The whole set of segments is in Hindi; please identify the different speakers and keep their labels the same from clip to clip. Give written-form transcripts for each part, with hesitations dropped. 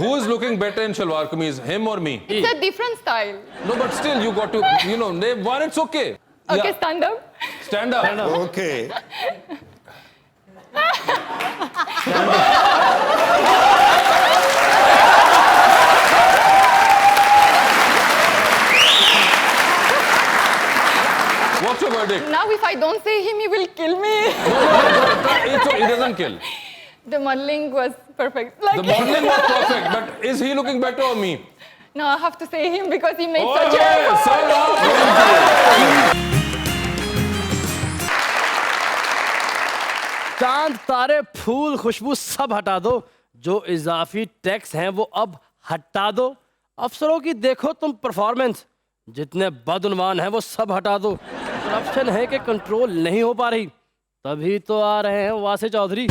Speaker 1: who is looking better in Shalwar Kameez, him or me?
Speaker 2: It's a different style.
Speaker 1: No, but still, you got to, name one. It's okay.
Speaker 2: Okay,
Speaker 1: Yeah.
Speaker 2: stand up.
Speaker 1: Stand up.
Speaker 3: Okay.
Speaker 1: What's your verdict?
Speaker 2: Now, if I don't say him, he will kill me.
Speaker 1: He doesn't kill.
Speaker 2: The modeling was perfect.
Speaker 1: The modeling was perfect, but is he looking better or me?
Speaker 2: No, I have to say him because he made
Speaker 1: Oh,
Speaker 2: such
Speaker 1: hey,
Speaker 2: a...
Speaker 1: sir,
Speaker 4: चांद तारे फूल खुशबू सब हटा दो, जो इजाफी टैक्स हैं वो अब हटा दो। अफसरों की देखो तुम परफॉर्मेंस, जितने बदउनवान हैं वो सब हटा दो। करप्शन है कि कंट्रोल नहीं हो पा रही, तभी तो आ रहे हैं वासे चौधरी।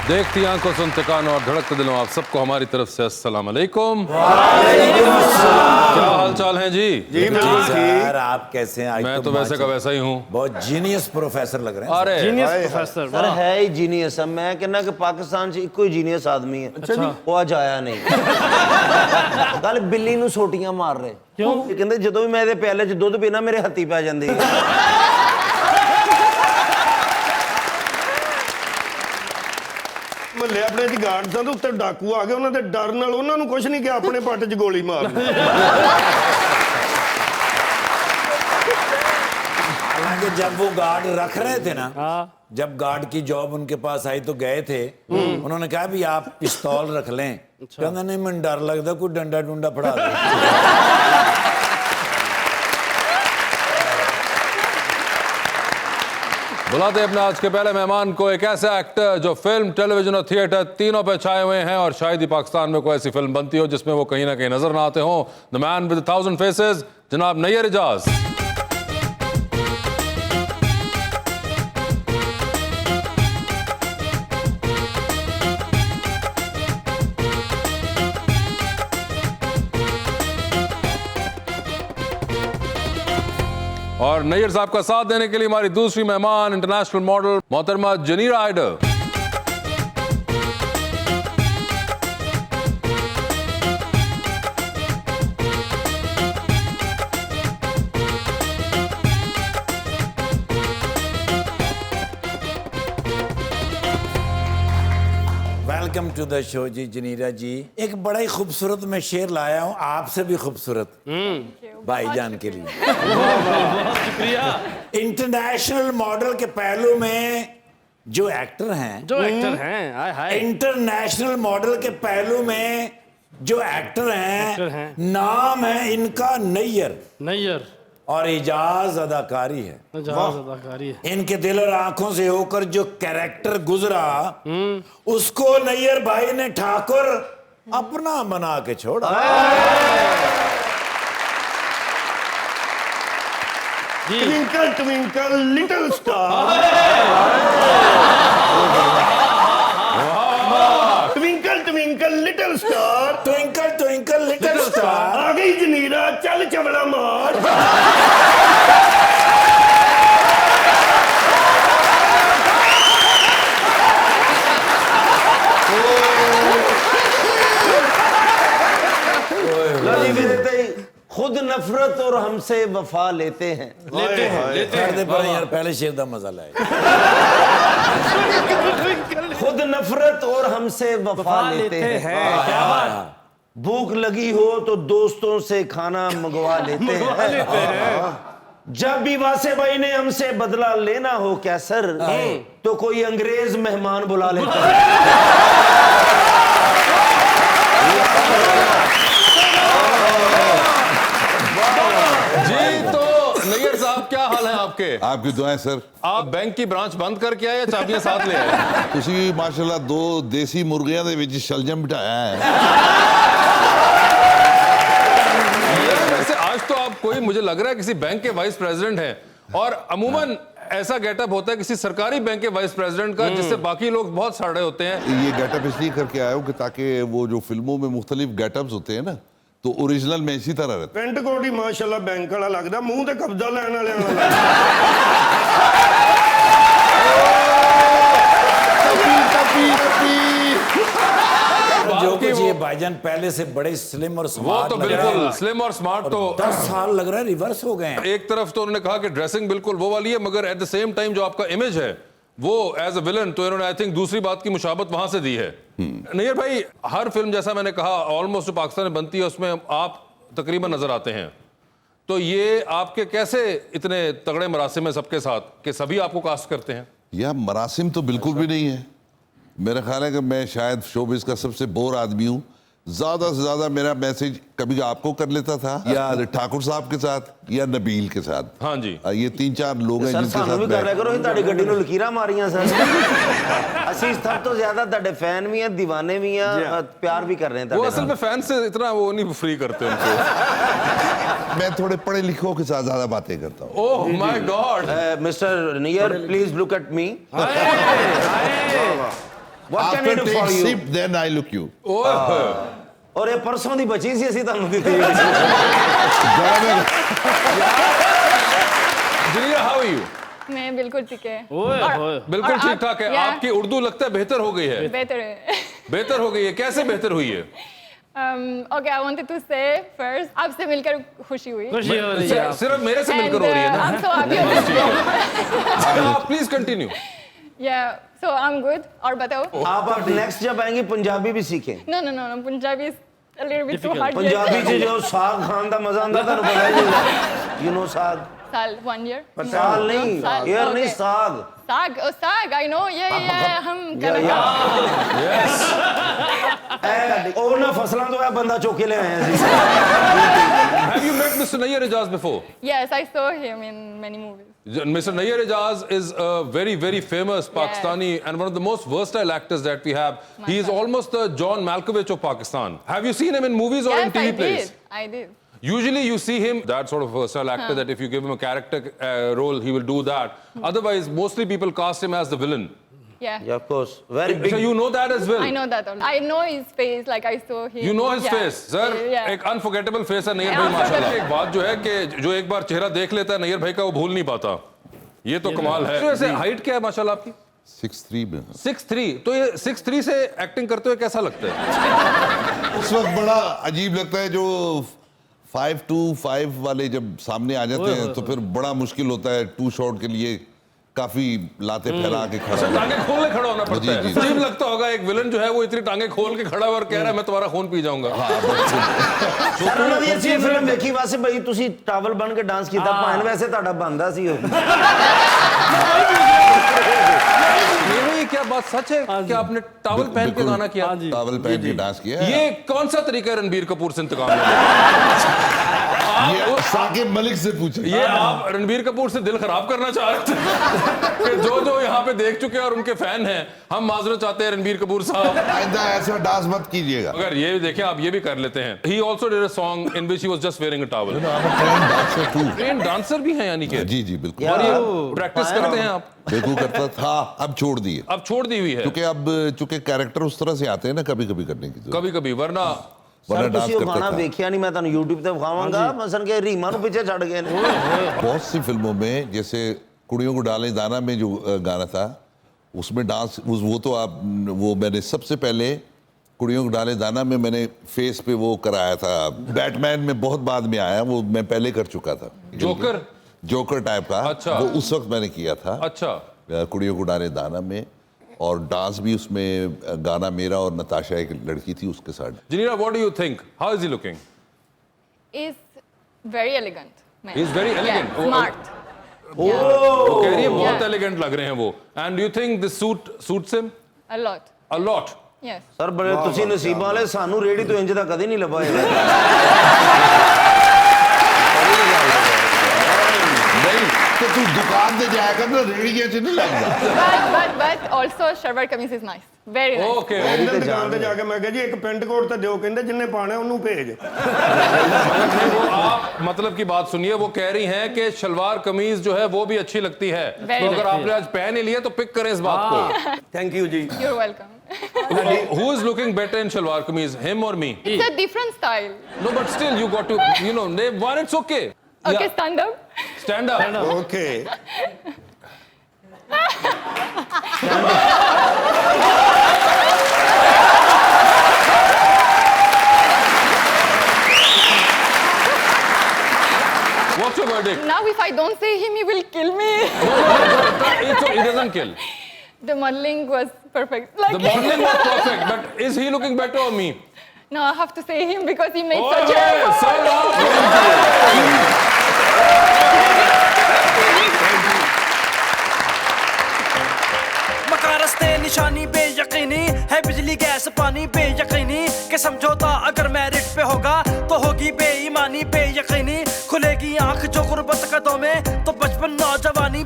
Speaker 1: देखती आंखों सुनते कानों और धड़कते दिलों, आप सबको हमारी तरफ से अस्सलाम वालेकुम। क्या हाल चाल है जी?
Speaker 3: जी बिल्कुल ठीक।
Speaker 5: आप कैसे हैं?
Speaker 1: मैं तो वैसे का वैसा ही हूँ।
Speaker 5: बहुत जीनियस प्रोफेसर लग रहे हैं।
Speaker 1: अरे
Speaker 4: जीनियस प्रोफेसर
Speaker 6: सर है ही जीनियस। मैं कहना कि पाकिस्तान से इको ही जीनियस आदमी है।
Speaker 4: अच्छा।
Speaker 6: वो आज आया नहीं। कल बिल्ली नूं सोटियां मार रहे।
Speaker 4: क्यों?
Speaker 6: कहते जदों भी मैं इहदे प्याले च दुध पीना मेरे हत्थी पै जांदी है।
Speaker 3: ਮੱਲੇ ਆਪਣੇ ਚ ਗਾਰਡਸਾਂ ਦੇ ਉੱਤੇ ਡਾਕੂ ਆ ਗਏ, ਉਹਨਾਂ ਦੇ ਡਰ ਨਾਲ ਉਹਨਾਂ ਨੂੰ ਕੁਝ ਨਹੀਂ ਕਿਹਾ, ਆਪਣੇ ਪੱਟ 'ਚ ਗੋਲੀ ਮਾਰ ਦਿੱਤੀ।
Speaker 5: हालांकि जब वो गार्ड रख रहे थे ना,
Speaker 4: हाँ।
Speaker 5: जब गार्ड की जॉब उनके पास आई तो गए थे, उन्होंने कहा भी आप पिस्तौल रख लें। कहना नहीं, मैं डर लगता कोई डंडा डुंडा फड़ा दे।
Speaker 1: बुलाते अपने आज के पहले मेहमान को, एक ऐसा एक्टर जो फिल्म, टेलीविजन और थिएटर तीनों पे छाए हुए हैं, और शायद ही पाकिस्तान में कोई ऐसी फिल्म बनती हो जिसमें वो कहीं ना कहीं नजर ना आते हों। द मैन विद 1000 फेसेस, जनाब नैयर इजाज। और नैयर साहब का साथ देने के लिए हमारी दूसरी मेहमान, इंटरनेशनल मॉडल मोहतरमा जनीरा आइडर।
Speaker 5: Welcome to the show ji Janira ji. एक बड़ा ही खूबसूरत मैं शेर लाया हूँ, आपसे भी खूबसूरत भाईजान के लिए।
Speaker 4: शुक्रिया।
Speaker 5: इंटरनेशनल मॉडल के पहलू में जो एक्टर हैं,
Speaker 4: हाय हाय,
Speaker 5: इंटरनेशनल मॉडल के पहलू में जो एक्टर हैं, नाम है इनका नैयर,
Speaker 4: नैयर
Speaker 5: और इजाज अदाकारी है।
Speaker 4: अदाकारी है।
Speaker 5: इनके दिल और आंखों से होकर जो कैरेक्टर गुजरा, उसको नैयर भाई ने ठाकुर अपना बना के छोड़ा।
Speaker 3: Twinkle twinkle little star, twinkle twinkle little star,
Speaker 5: twinkle twinkle little star,
Speaker 3: आ गई जनीरा चल चवड़ा मार।
Speaker 6: खुद नफरत और हमसे वफा लेते हैं।
Speaker 5: दे पर यार पहले शेर दा मजा लाए।
Speaker 6: खुद नफरत और हमसे वफा लेते हैं। भूख लगी हो तो दोस्तों से खाना मंगवा लेते हैं। जब भी वासे भाई ने हमसे बदला लेना हो क्या सर, तो कोई अंग्रेज मेहमान बुला लेता है।
Speaker 1: क्या हाल है आपके?
Speaker 7: आपकी दुआएं सर।
Speaker 1: आप बैंक की ब्रांच बंद करके आए या चाबियां साथ ले आए?
Speaker 7: ਤੁਸੀਂ ਵੀ ਮਾਸ਼ਾਅੱਲਾ ਦੋ ਦੇਸੀ ਮੁਰਗੀਆਂ ਦੇ ਵਿੱਚ ਸ਼ਲਜਮ ਬਿਠਾਇਆ ਹੈ।
Speaker 1: वैसे आज तो आप कोई, मुझे लग रहा है किसी बैंक के वाइस प्रेसिडेंट हैं, और अमूमन ऐसा गेटअप होता है किसी सरकारी बैंक के वाइस प्रेसिडेंट का, जिससे बाकी लोग बहुत सड़े होते हैं।
Speaker 7: ये गेटअप इसलिए करके आया हूँ कि ताकि वो जो फिल्मों में मुख्तलिफ गेटअप्स होते हैं ना, तो ओरिजिनल में इसी तरह रहता है।
Speaker 3: पेंट कोट ही माशाल्लाह बैंक वाला लगदा, मुंह ते कब्जा लेने वाले वाला।
Speaker 5: भाईजान पहले से बड़े स्लिम और
Speaker 1: वो
Speaker 5: स्मार्ट
Speaker 1: तो
Speaker 5: लग रहे
Speaker 1: बिल्कुल
Speaker 5: हैं।
Speaker 1: स्लिम और स्मार्ट तो
Speaker 5: 10 साल लग रहा है रिवर्स हो गए हैं।
Speaker 1: एक तरफ तो उन्होंने कहा कि ड्रेसिंग बिल्कुल वो वाली है, मगर एट द सेम टाइम जो आपका इमेज है वो एज अ विलन, तो इन्होंने आई थिंक दूसरी बात की मुशाबत वहां से दी है। नैयर भाई, हर फिल्म जैसा मैंने कहा ऑलमोस्ट जो पाकिस्तान में बनती है उसमें आप तकरीबन नजर आते हैं, तो ये आपके कैसे इतने तगड़े मरासिम है सबके साथ कि सभी आपको कास्ट करते हैं?
Speaker 7: यह मरासिम तो बिल्कुल भी नहीं है। मेरा ख्याल है कि मैं शायद शोबिस का सबसे बोर आदमी हूँ। ज्यादा से ज्यादा मेरा मैसेज कभी आपको कर लेता था, या ठाकुर साहब के साथ, या नबील के साथ।
Speaker 1: हाँ जी,
Speaker 7: ये 3-4 लोग हैं
Speaker 6: सर
Speaker 7: जिनके
Speaker 6: सानू भी
Speaker 7: साथ
Speaker 6: कर लिया करो, ਤੁਹਾਡੀ ਗੱਡੀ ਨੂੰ ਲਕੀਰਾਂ ਮਾਰੀਆਂ ਸਰ। ਅਸੀਂ ਸਭ ਤੋਂ ਜ਼ਿਆਦਾ ਤੁਹਾਡੇ ਫੈਨ ਵੀ ਆ, दीवाने भी ਆ, प्यार भी कर रहे हैं।
Speaker 1: वो असल में फैन से इतना वो नहीं फ्री करते उनको।
Speaker 7: मैं थोड़े पढ़े लिखों के साथ ज्यादा बातें करता हूँ।
Speaker 1: Oh my God.
Speaker 6: Mister near please look at me. What can I do for you?
Speaker 7: Sip, then I look you.
Speaker 6: और ये परसों दी बची सी ਅਸੀਂ ਤੁਹਾਨੂੰ ਦਿੱਤੀ।
Speaker 1: जिनिया, हाउ आर यू?
Speaker 2: मैं बिल्कुल ठीक है।
Speaker 1: बिल्कुल
Speaker 2: और
Speaker 1: ठीक
Speaker 2: आप-
Speaker 1: ठाक है।
Speaker 2: Yeah.
Speaker 1: आपकी उर्दू लगता है बेहतर हो गई है।
Speaker 2: बेहतर है।
Speaker 1: बेहतर हो गई है, कैसे बेहतर हुई है?
Speaker 2: Okay, I wanted to say first, आपसे मिलकर खुशी हुई।
Speaker 4: खुशी हो रही है।
Speaker 1: सिर्फ मेरे से मिलकर हो रही है ना?
Speaker 2: I'm so happy of this.
Speaker 1: Please continue.
Speaker 2: Yeah, so I'm good. और बताओ?
Speaker 6: आप नेक्स्ट जब आएंगे पंजाबी भी सीखें।
Speaker 2: No, Punjabi is a little bit too hard.
Speaker 6: Punjabi च जो साग खान दा मजा आंदा ਤੁਹਾਨੂੰ ਪਤਾ ਹੈ। You know साग?
Speaker 2: साल 1 year.
Speaker 6: साल नहीं,
Speaker 2: साल,
Speaker 6: यार नहीं
Speaker 2: okay.
Speaker 6: साग।
Speaker 2: साग, oh साग, I know. Yeah, हम कर
Speaker 6: ਉਹਨਾਂ ਫਸਲਾਂ ਤੋਂ ਇਹ ਬੰਦਾ ਚੁੱਕ ਕੇ ਲੈ ਆਏ ਅਸੀਂ।
Speaker 1: Have you met Mr. Nayyar Ijaz before?
Speaker 2: Yes, I saw him in many movies.
Speaker 1: Mr. Nayyar Ijaz is a very, very famous Pakistani and one of the most versatile actors that we have. He is almost the John Malkovich of Pakistan. Have you seen him in movies or in
Speaker 2: Yes,
Speaker 1: TV plays?
Speaker 2: I did.
Speaker 1: Usually you see him, that sort of versatile actor that if you give him a character role, he will do that. Otherwise, mostly people cast him as the villain.
Speaker 2: Yeah.
Speaker 6: Yeah, of course. Very big.
Speaker 1: So you know that as well?
Speaker 2: I know that. I know his face, like I saw him.
Speaker 1: You know his
Speaker 2: Yeah.
Speaker 1: face, sir.
Speaker 2: Yeah.
Speaker 1: एक अनफॉरगेटेबल फेस है नैयर भाई माशाल्लाह। एक बात जो है कि जो एक बार चेहरा देख लेता है नैयर भाई का, वो भूल नहीं पाता। ये तो कमाल है। वैसे हाइट क्या है माशाल्लाह आपकी?
Speaker 7: 6'3" में।
Speaker 1: 6'3", तो ये 6'3" से एक्टिंग करते हुए कैसा लगता है?
Speaker 7: उस वक्त बड़ा अजीब लगता है, जो 5'2", 5 वाले जब सामने आ जाते हैं तो फिर बड़ा मुश्किल होता है 2 शॉट के लिए काफी लाते फैला के खड़ा होना।
Speaker 1: टांगे खोल के खड़ा होना पड़ता
Speaker 7: जी,
Speaker 1: है।
Speaker 7: जी।
Speaker 1: अजीब लगता होगा एक विलन जो है वो इतनी टांगे खोल के खड़ा है और कह रहा है मैं तुम्हारा खून पी जाऊंगा।
Speaker 6: ਸਰ ਉਹਨਾਂ ਦੀ ਅੱਛੀ ਫਿਲਮ ਵੇਖੀ ਵਾਸਤੇ ਬਈ ਤੁਸੀਂ ਟਾਵਲ ਬਣ ਕੇ ਡਾਂਸ ਕੀਤਾ ਭਾਣ ਵੈਸੇ ਤੁਹਾਡਾ ਬੰਦਾ ਸੀ ਉਹ।
Speaker 1: ये क्या बात सच है कि आपने टावल पहन के गाना किया?
Speaker 7: टावल पहन के डांस किया है।
Speaker 1: ये कौन सा तरीका है रणबीर कपूर से इंतकाम लेने का?
Speaker 7: ये साकिब मलिक से पूछे।
Speaker 1: ये आप रणबीर कपूर से दिल खराब करना चाह रहे थे कि जो यहाँ पे देख चुके हैं और उनके फैन हैं, हम माजरत चाहते हैं रणबीर कपूर साहब,
Speaker 7: आइंदा ऐसा डांस मत कीजिएगा।
Speaker 1: अगर ये देखें आप ये भी कर लेते हैं। He also did a song in which he was just wearing a towel. Train dancer भी हैं यानी कि?
Speaker 7: जी जी बिल्कुल।
Speaker 1: और ये प्रैक्टिस करते हैं आप?
Speaker 7: बिल्कुल करता था, अब छोड़ दिए।
Speaker 1: अब छोड़ दी हुई है
Speaker 7: क्योंकि अब चूंकि कैरेक्टर उस तरह से आते हैं ना कभी कभी करने की
Speaker 1: कभी कभी, वरना
Speaker 6: ਸਰ ਤੁਸੀਂ ਉਹ ਗਾਣਾ ਵੇਖਿਆ ਨਹੀਂ, मैं ਤੁਹਾਨੂੰ YouTube ਤੇ ਵਿਖਾਵਾਂਗਾ। ਮਸਨ के रीमा ਨੂੰ पीछे छड़ गए ने।
Speaker 7: बहुत सी फिल्मों में जैसे कुड़ियों को डालें दाना में जो गाना था उसमें डांस, वो तो आप वो मैंने सबसे पहले कुड़ियों को डालें दाना में मैंने फेस पे वो कराया था। बैटमैन में बहुत बाद में आया, वो मैं पहले कर चुका था। जोकर टाइप का।
Speaker 1: अच्छा।
Speaker 7: वो उस वक्त मैंने किया था।
Speaker 1: अच्छा।
Speaker 7: कुड़ियों को डालें दाना में, और डांस भी उसमें गाना मेरा और नताशा एक लड़की थी उसके साथ।
Speaker 1: Janira, what do you think? How is he looking?
Speaker 2: He's very elegant. Man.
Speaker 1: He's very elegant.
Speaker 2: Yeah, smart.
Speaker 1: वो कह रही है बहुत
Speaker 2: Yeah.
Speaker 1: एलिगेंट लग रहे हैं वो। And do you think this suits him?
Speaker 2: A lot.
Speaker 1: A lot.
Speaker 2: Yes.
Speaker 6: Sir ਬੜੇ ਤੁਸੀਂ ਨਸੀਬਾਂ ਵਾਲੇ, ਸਾਨੂੰ ਰੇੜੀ ਤੋਂ ਇੰਜ ਦਾ ਕਦੇ ਨਹੀਂ ਲੱਭਾ ਹੈਗਾ।
Speaker 7: नहीं तो तू दुकान पे जाया कर ना, रेडी के नहीं लगता।
Speaker 2: But also Shalwar Kameez is nice. Very nice.
Speaker 1: Okay.
Speaker 3: ਇਹਨਾਂ ਦੁਕਾਨ ਤੇ ਜਾ ਕੇ ਮੈਂ ਕਿਹਾ ਜੀ ਇੱਕ ਪੈਂਟ ਕੋਟ ਤਾਂ ਦਿਓ, ਕਹਿੰਦੇ ਜਿੰਨੇ ਪਾਣਾ ਉਹਨੂੰ ਭੇਜ।
Speaker 1: वो आप मतलब की बात सुनिए, वो कह रही हैं कि शलवार कमीज जो है वो भी अच्छी लगती है, तो अगर आपने आज पहन ही लिया तो पिक करें इस बात को।
Speaker 6: Thank you ji.
Speaker 2: You're welcome.
Speaker 1: Who is looking better in shalwar kameez, him or me?
Speaker 2: It's a different style.
Speaker 1: No, but still you got to, name one. It's okay.
Speaker 2: Okay,
Speaker 1: Yeah.
Speaker 2: stand up.
Speaker 1: Stand up.
Speaker 3: Okay
Speaker 1: What's your verdict?
Speaker 2: Now if I don't say him, he will kill me.
Speaker 1: He doesn't kill.
Speaker 2: The modeling was perfect. Like,
Speaker 1: The modeling was perfect, but is he looking better or me?
Speaker 2: no, I have to say him because he made
Speaker 1: Oh,
Speaker 2: such
Speaker 1: yes,
Speaker 2: a
Speaker 8: मकारस्ते निशानी बेयकीनी है बिजली गैस पानी बेयकीनी के समझौता अगर मेरिट पे होगा तो होगी बेईमानी बेयकीनी खुलेगी आंख जो गुर्बत कदों में तो बचपन नौजवानी